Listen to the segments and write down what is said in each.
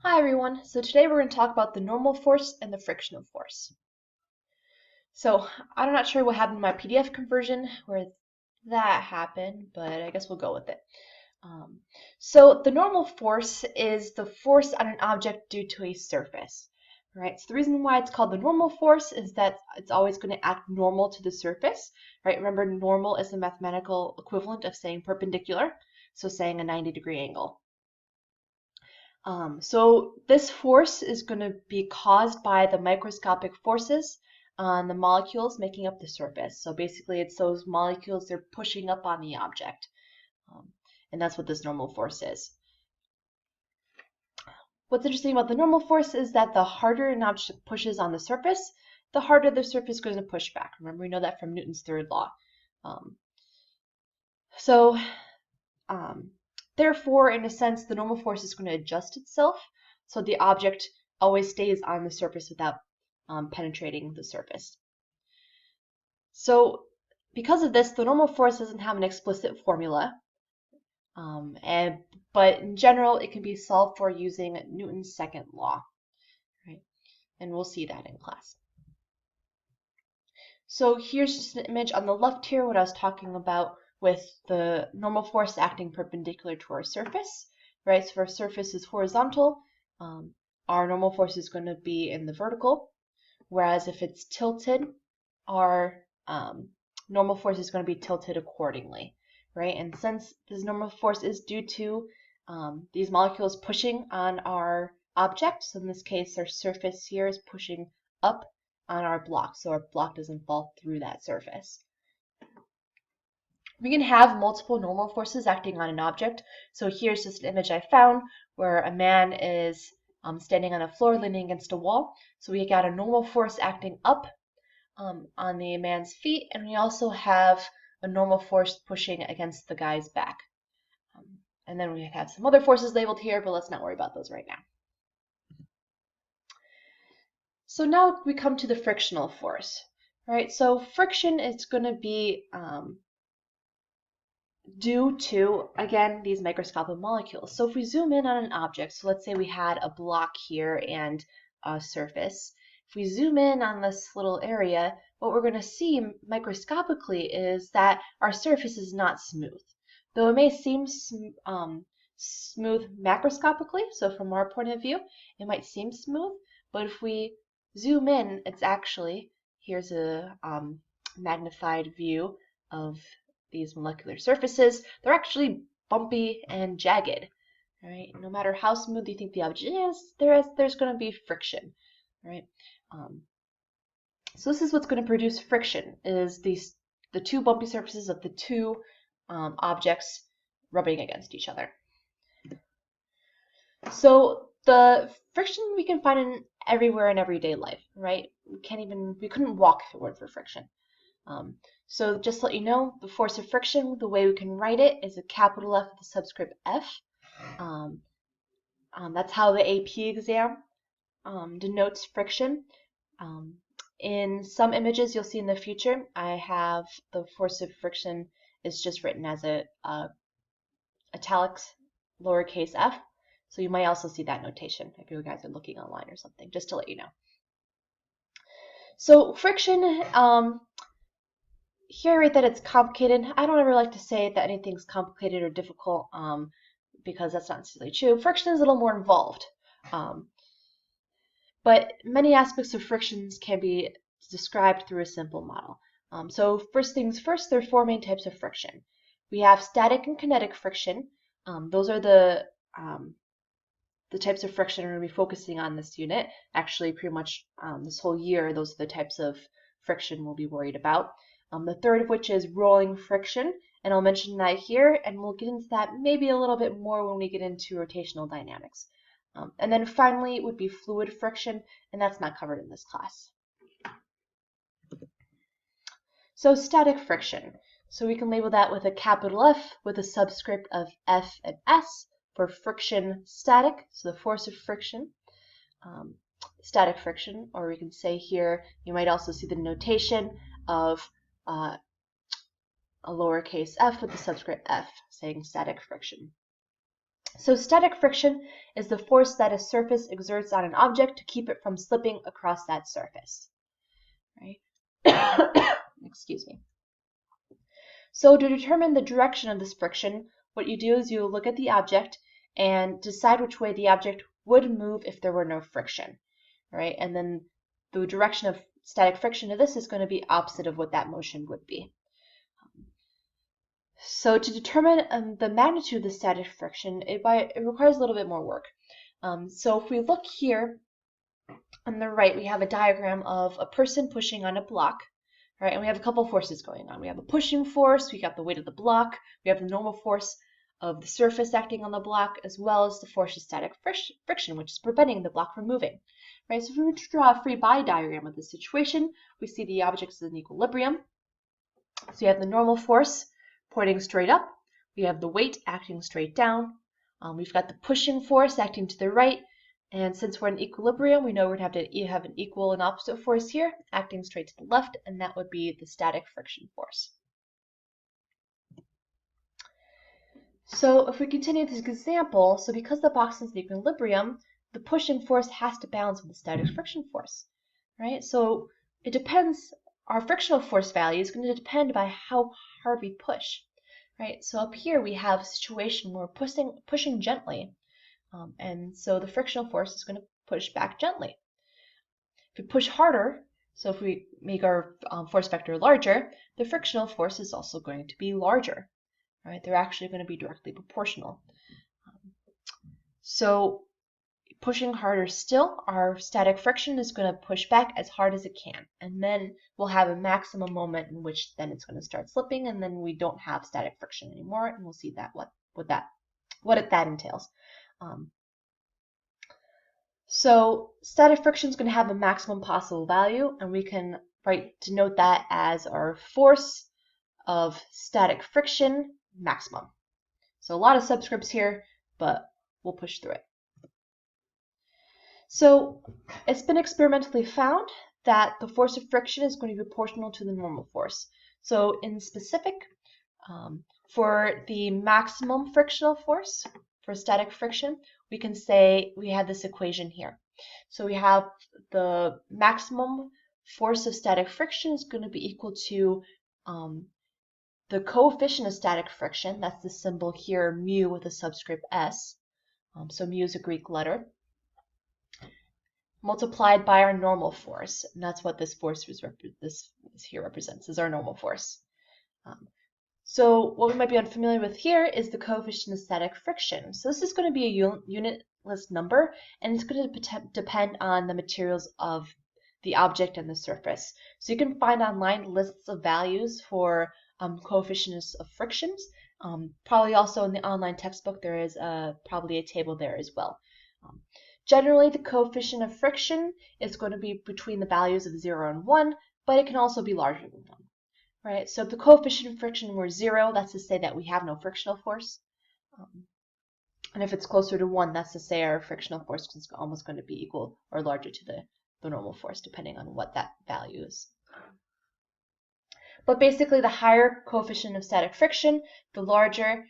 Hi everyone, so today we're going to talk about the normal force and the frictional force. So I'm not sure what happened in my PDF conversion where that happened, but I guess we'll go with it. So the normal force is the force on an object due to a surface. Right? So the reason why it's called the normal force is that it's always going to act normal to the surface. Right? Remember, normal is the mathematical equivalent of saying perpendicular, so saying a 90-degree angle. So this force is going to be caused by the microscopic forces on the molecules making up the surface. So basically it's those molecules they're pushing up on the object. And that's what this normal force is. What's interesting about the normal force is that the harder an object pushes on the surface, the harder the surface is going to push back. Remember, we know that from Newton's third law. Therefore, in a sense, the normal force is going to adjust itself so the object always stays on the surface without penetrating the surface. So because of this, the normal force doesn't have an explicit formula, but in general, it can be solved for using Newton's second law, right? And we'll see that in class. So here's just an image on the left here, what I was talking about with the normal force acting perpendicular to our surface, right? So if our surface is horizontal, our normal force is going to be in the vertical, whereas if it's tilted, our normal force is going to be tilted accordingly, right? And since this normal force is due to these molecules pushing on our object, so in this case our surface here is pushing up on our block, so our block doesn't fall through that surface. We can have multiple normal forces acting on an object. So here's just an image I found where a man is standing on the floor leaning against a wall. So we got a normal force acting up on the man's feet, and we also have a normal force pushing against the guy's back. And then we have some other forces labeled here, but let's not worry about those right now. So now we come to the frictional force, right? So friction is going to be due to, again, these microscopic molecules. So if we zoom in on an object, so let's say we had a block here and a surface. If we zoom in on this little area, what we're going to see microscopically is that our surface is not smooth. Though it may seem smooth macroscopically, so from our point of view, it might seem smooth, but if we zoom in, it's actually, here's a magnified view of these molecular surfaces, they're actually bumpy and jagged. Right? No matter how smooth you think the object is, there's going to be friction. Right? So this is what's going to produce friction, is the two bumpy surfaces of the two objects rubbing against each other. So the friction we can find in everywhere in everyday life, right? We couldn't walk if it weren't for friction. So just to let you know, the force of friction, the way we can write it is a capital F with a subscript F. That's how the AP exam denotes friction. In some images you'll see in the future, I have the force of friction is just written as a italics lowercase f. So you might also see that notation if you guys are looking online or something, just to let you know. So friction, here I write that it's complicated. I don't ever like to say that anything's complicated or difficult because that's not necessarily true. Friction is a little more involved. But many aspects of frictions can be described through a simple model. So first things first, there are four main types of friction. We have static and kinetic friction. Those are the types of friction we're going to be focusing on this unit. Actually, pretty much this whole year, those are the types of friction we'll be worried about. The third of which is rolling friction, and I'll mention that here, and we'll get into that maybe a little bit more when we get into rotational dynamics. And then finally would be fluid friction, and that's not covered in this class. So static friction. So we can label that with a capital F with a subscript of F and S for friction static, so the force of friction. Static friction, or we can say here, you might also see the notation of a lowercase f with the subscript f, saying static friction. So static friction is the force that a surface exerts on an object to keep it from slipping across that surface. Right? Excuse me. So to determine the direction of this friction, what you do is you look at the object and decide which way the object would move if there were no friction. Right? And then the direction of static friction to this is going to be opposite of what that motion would be. So to determine the magnitude of the static friction, it requires a little bit more work. So if we look here on the right, we have a diagram of a person pushing on a block, right? And we have a couple forces going on. We have a pushing force, we got the weight of the block, we have the normal force of the surface acting on the block, as well as the force of static friction, which is preventing the block from moving. Right? So if we were to draw a free body diagram of this situation, we see the object is in equilibrium. So you have the normal force pointing straight up. We have the weight acting straight down. We've got the pushing force acting to the right. And since we're in equilibrium, we know we're going to have to have an equal and opposite force here, acting straight to the left, and that would be the static friction force. So if we continue this example, so because the box is in equilibrium, the pushing force has to balance with the static friction force, right? So it depends, our frictional force value is going to depend by how hard we push, right? So up here we have a situation where we're pushing gently, and so the frictional force is going to push back gently. If we push harder, so if we make our force vector larger, the frictional force is also going to be larger, right? They're actually going to be directly proportional. So pushing harder still, our static friction is going to push back as hard as it can, and then we'll have a maximum moment in which then it's going to start slipping, and then we don't have static friction anymore, and we'll see that what that entails. So static friction is going to have a maximum possible value, and we can denote that as our force of static friction maximum. So a lot of subscripts here, but we'll push through it. So it's been experimentally found that the force of friction is going to be proportional to the normal force. So in specific, for the maximum frictional force for static friction, we can say we have this equation here. So we have the maximum force of static friction is going to be equal to the coefficient of static friction, that's the symbol here, mu with a subscript s, so mu is a Greek letter, multiplied by our normal force, and that's what this force this here represents, is our normal force. So what we might be unfamiliar with here is the coefficient of static friction. So this is going to be a unitless number, and it's going to depend on the materials of the object and the surface. So you can find online lists of values for coefficients of frictions. Probably also in the online textbook there is probably a table there as well. Generally, the coefficient of friction is going to be between the values of 0 and 1, but it can also be larger than 1. Right? So if the coefficient of friction were 0, that's to say that we have no frictional force. And if it's closer to 1, that's to say our frictional force is almost going to be equal or larger to the normal force, depending on what that value is. But basically, the higher coefficient of static friction, the larger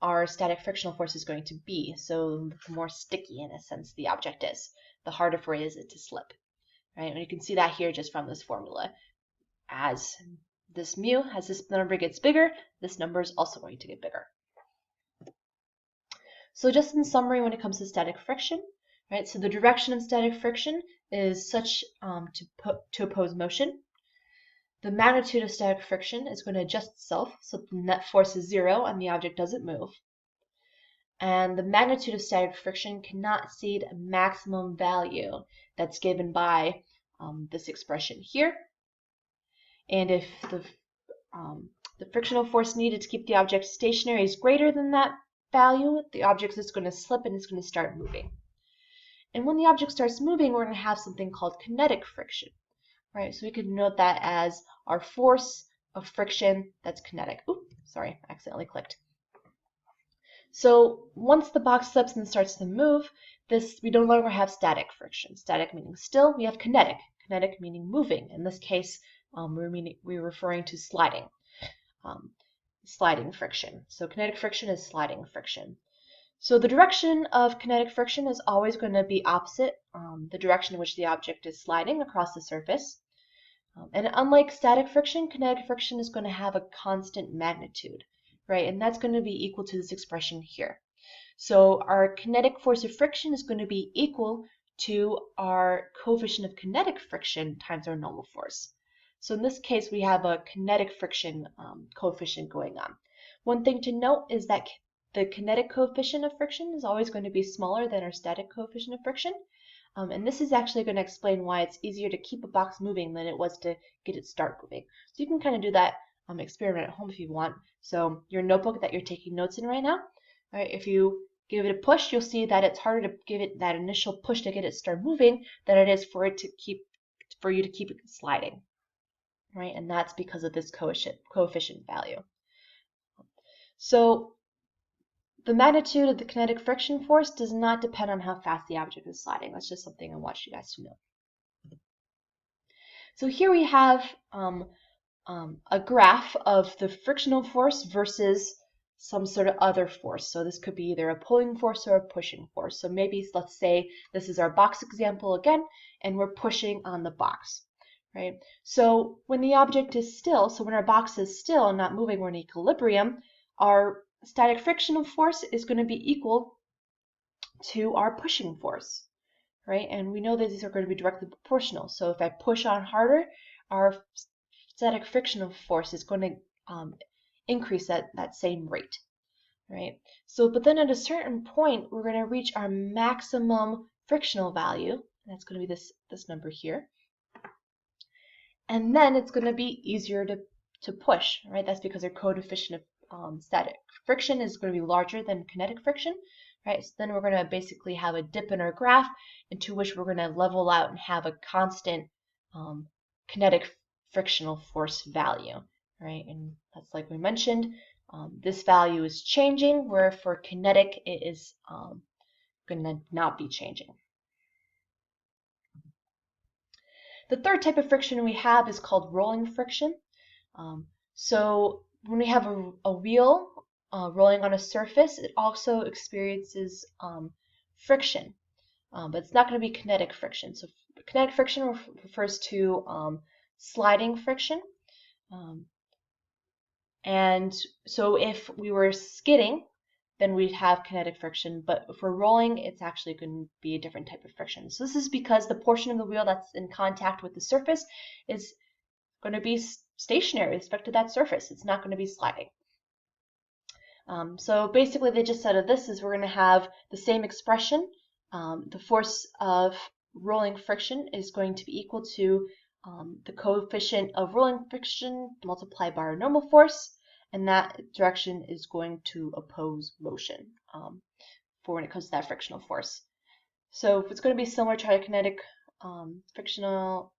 our static frictional force is going to be. So the more sticky, in a sense, the object is, the harder for it is to slip. Right? And you can see that here just from this formula. As this mu, as this number gets bigger, this number is also going to get bigger. So just in summary, when it comes to static friction, right? So the direction of static friction is such to oppose motion. The magnitude of static friction is going to adjust itself so the net force is 0 and the object doesn't move. And the magnitude of static friction cannot exceed a maximum value that's given by this expression here. And if the frictional force needed to keep the object stationary is greater than that value, the object is going to slip and it's going to start moving. And when the object starts moving, we're going to have something called kinetic friction. Right, so we could note that as our force of friction that's kinetic. Oops, sorry, I accidentally clicked. So once the box slips and starts to move, we no longer have static friction. Static meaning still, we have kinetic. Kinetic meaning moving. In this case, we're referring to sliding. Sliding friction. So kinetic friction is sliding friction. So the direction of kinetic friction is always going to be opposite the direction in which the object is sliding across the surface. And unlike static friction, kinetic friction is going to have a constant magnitude, right? And that's going to be equal to this expression here. So our kinetic force of friction is going to be equal to our coefficient of kinetic friction times our normal force. So in this case, we have a kinetic friction coefficient going on. One thing to note is that the kinetic coefficient of friction is always going to be smaller than our static coefficient of friction. And this is actually going to explain why it's easier to keep a box moving than it was to get it start moving. So you can kind of do that experiment at home if you want. So your notebook that you're taking notes in right now, all right, if you give it a push, you'll see that it's harder to give it that initial push to get it start moving than it is for you to keep it sliding, right? And that's because of this coefficient value. So the magnitude of the kinetic friction force does not depend on how fast the object is sliding. That's just something I want you guys to know. So here we have a graph of the frictional force versus some sort of other force. So this could be either a pulling force or a pushing force. So maybe let's say this is our box example again, and we're pushing on the box, right? So when the object is still, so when our box is still and not moving, we're in equilibrium, our static frictional force is going to be equal to our pushing force, right? And we know that these are going to be directly proportional. So if I push on harder, our static frictional force is going to increase at that same rate, right? So, but then at a certain point, we're going to reach our maximum frictional value. That's going to be this number here. And then it's going to be easier to push, right? That's because our coefficient of static friction is going to be larger than kinetic friction, right? So then we're going to basically have a dip in our graph into which we're going to level out and have a constant kinetic frictional force value, right? And that's like we mentioned, this value is changing, where for kinetic it is going to not be changing. The third type of friction we have is called rolling friction. So when we have a wheel rolling on a surface, it also experiences friction, but it's not going to be kinetic friction. So kinetic friction refers to sliding friction. And so if we were skidding, then we'd have kinetic friction, but if we're rolling, it's actually going to be a different type of friction. So this is because the portion of the wheel that's in contact with the surface is going to be stationary with respect to that surface. It's not going to be sliding. So basically the gist out of this is we're going to have the same expression. The force of rolling friction is going to be equal to the coefficient of rolling friction multiplied by our normal force, and that direction is going to oppose motion for when it comes to that frictional force. So it's going to be similar to our kinetic frictional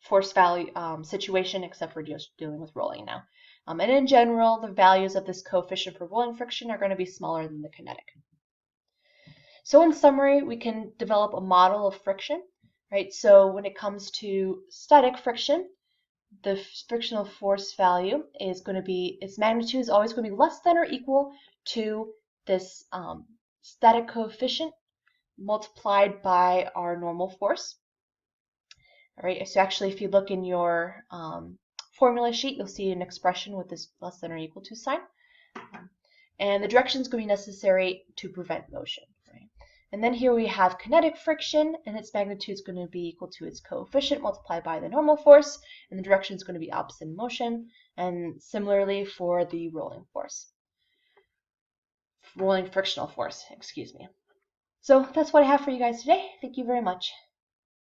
force value situation, except we're just dealing with rolling now. And in general, the values of this coefficient for rolling friction are going to be smaller than the kinetic. So in summary, we can develop a model of friction, right? So when it comes to static friction, the frictional force value is going to be, its magnitude is always going to be less than or equal to this static coefficient multiplied by our normal force. All right, so actually if you look in your formula sheet, you'll see an expression with this less than or equal to sign. And the direction is going to be necessary to prevent motion. Right? And then here we have kinetic friction, and its magnitude is going to be equal to its coefficient multiplied by the normal force, and the direction is going to be opposite in motion, and similarly for the rolling frictional force, excuse me. So that's what I have for you guys today. Thank you very much.